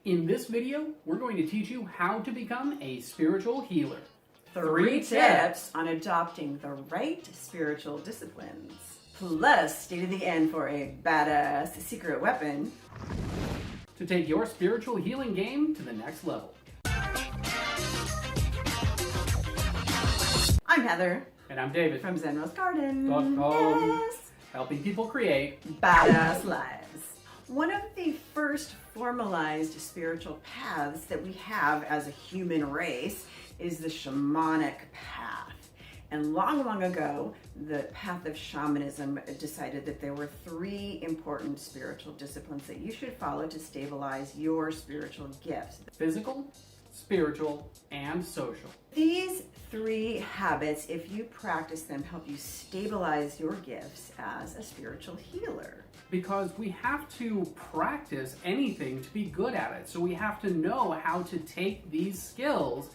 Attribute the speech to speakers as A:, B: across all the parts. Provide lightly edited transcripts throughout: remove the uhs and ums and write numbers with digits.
A: In this video, we're going to teach you how to become a spiritual healer.
B: 3 tips on adopting the right spiritual disciplines. Plus, stay to the end for a badass secret weapon
A: To take your spiritual healing game to the next level.
B: I'm Heather.
A: And I'm David.
B: From ZenRoseGarden.
A: Yes. Helping people create
B: badass lives. One of the first formalized spiritual paths that we have as a human race is the shamanic path. And long ago, the path of shamanism decided that there were 3 important spiritual disciplines that you should follow to stabilize your spiritual gifts.
A: physical, spiritual, and social.
B: These 3 habits, if you practice them, help you stabilize your gifts as a spiritual healer.
A: Because we have to practice anything to be good at it. So we have to know how to take these skills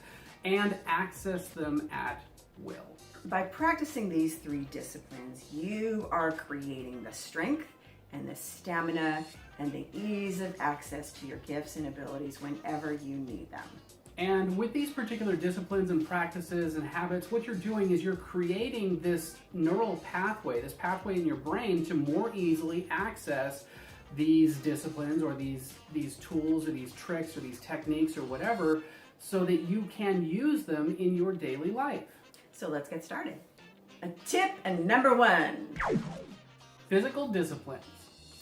A: and access them at will.
B: By practicing these 3 disciplines, you are creating the strength and the stamina and the ease of access to your gifts and abilities whenever you need them.
A: And with these particular disciplines and practices and habits, what you're doing is you're creating this neural pathway, this pathway in your brain to more easily access these disciplines or these tools or these tricks or these techniques or whatever, so that you can use them in your daily life.
B: So let's get started. Tip number 1.
A: Physical disciplines.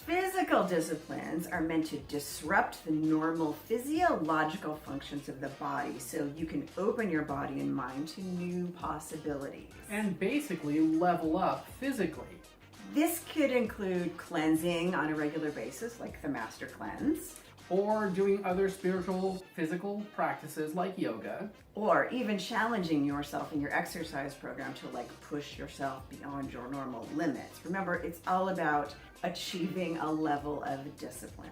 B: Physical disciplines are meant to disrupt the normal physiological functions of the body so you can open your body and mind to new possibilities.
A: And basically level up physically.
B: This could include cleansing on a regular basis, like the Master Cleanse.
A: Or doing other spiritual, physical practices like yoga.
B: Or even challenging yourself in your exercise program to push yourself beyond your normal limits. Remember, it's all about achieving a level of discipline.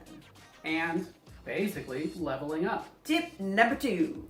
A: And basically leveling up.
B: Tip number 2.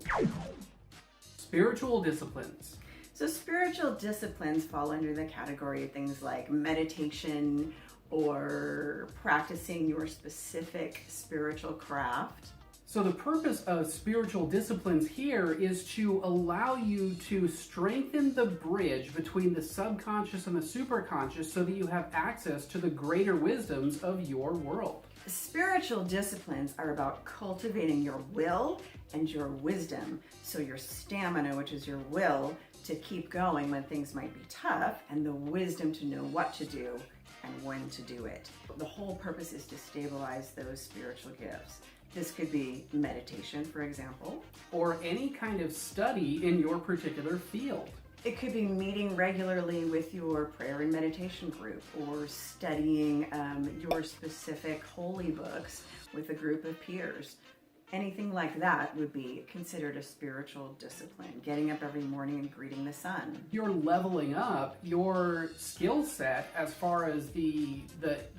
A: Spiritual disciplines.
B: So spiritual disciplines fall under the category of things like meditation or practicing your specific spiritual craft.
A: So the purpose of spiritual disciplines here is to allow you to strengthen the bridge between the subconscious and the superconscious so that you have access to the greater wisdoms of your world.
B: Spiritual disciplines are about cultivating your will and your wisdom, so your stamina, which is your will to keep going when things might be tough, and the wisdom to know what to do and when to do it. The whole purpose is to stabilize those spiritual gifts. This could be meditation, for example.
A: Or any kind of study in your particular field.
B: It could be meeting regularly with your prayer and meditation group, or studying your specific holy books with a group of peers. Anything like that would be considered a spiritual discipline. Getting up every morning and greeting the sun.
A: You're leveling up your skill set as far as the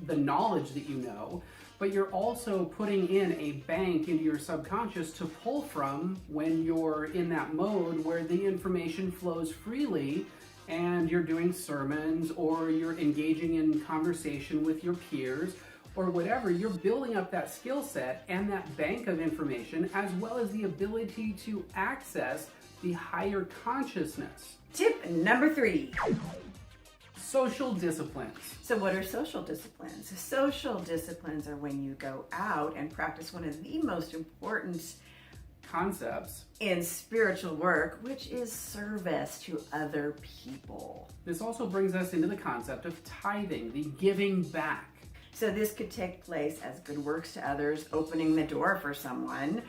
A: knowledge that you know, but you're also putting in a bank into your subconscious to pull from when you're in that mode where the information flows freely and you're doing sermons or you're engaging in conversation with your peers or whatever. You're building up that skill set and that bank of information, as well as the ability to access the higher consciousness.
B: Tip number 3.
A: Social disciplines.
B: So what are social disciplines? Social disciplines are when you go out and practice one of the most important
A: concepts
B: in spiritual work, which is service to other people.
A: This also brings us into the concept of tithing, the giving back.
B: So this could take place as good works to others, opening the door for someone,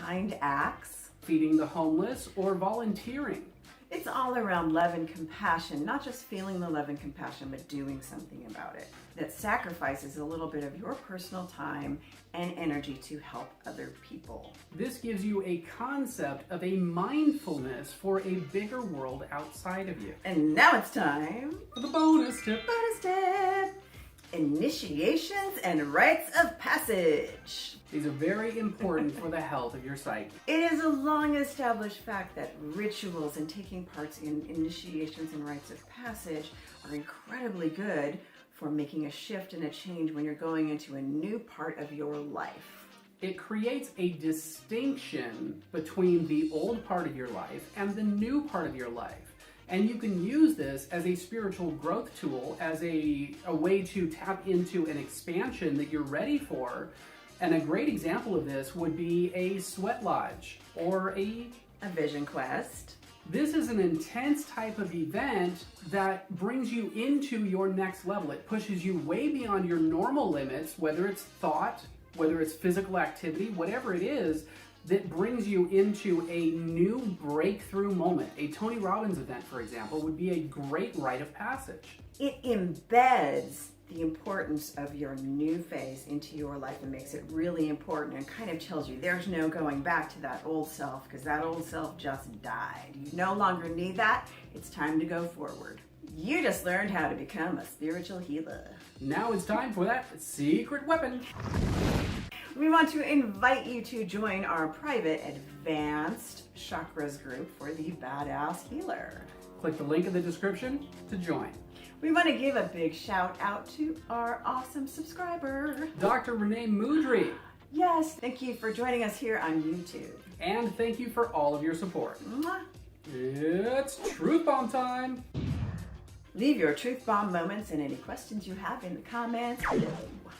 B: kind acts,
A: feeding the homeless, or volunteering.
B: It's all around love and compassion, not just feeling the love and compassion, but doing something about it. That sacrifices a little bit of your personal time and energy to help other people.
A: This gives you a concept of a mindfulness for a bigger world outside of you.
B: And now it's time
A: for the bonus tip.
B: Bonus tip! Initiations and rites of passage.
A: These are very important for the health of your psyche.
B: It is a long established fact that rituals and taking parts in initiations and rites of passage are incredibly good for making a shift and a change when you're going into a new part of your life.
A: it creates a distinction between the old part of your life and the new part of your life. And you can use this as a spiritual growth tool, as a way to tap into an expansion that you're ready for. And a great example of this would be a sweat lodge or a
B: vision quest.
A: This is an intense type of event that brings you into your next level. It pushes you way beyond your normal limits, whether it's thought, whether it's physical activity, whatever it is, that brings you into a new breakthrough moment. A Tony Robbins event, for example, would be a great rite of passage.
B: It embeds the importance of your new phase into your life and makes it really important and kind of tells you there's no going back to that old self because that old self just died. You no longer need that. It's time to go forward. You just learned how to become a spiritual healer.
A: Now it's time for that secret weapon.
B: We want to invite you to join our private advanced chakras group for the Badass Healer.
A: Click the link in the description to join.
B: We want to give a big shout out to our awesome subscriber,
A: Dr. Renee Moudry.
B: Yes, thank you for joining us here on YouTube.
A: And thank you for all of your support.
B: Mwah.
A: It's Truth Bomb time.
B: Leave your truth bomb moments and any questions you have in the comments below.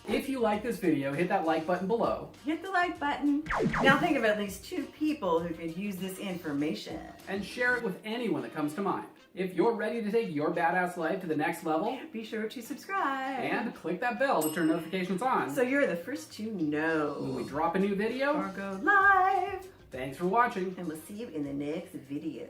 A: If you like this video, hit that like button below.
B: Hit the like button. Now think of at least 2 people who could use this information.
A: And share it with anyone that comes to mind. If you're ready to take your badass life to the next level,
B: Be sure to subscribe.
A: and click that bell to turn notifications on
B: so you're the first to know.
A: when we drop a new video.
B: Or go live.
A: Thanks for watching.
B: And we'll see you in the next video.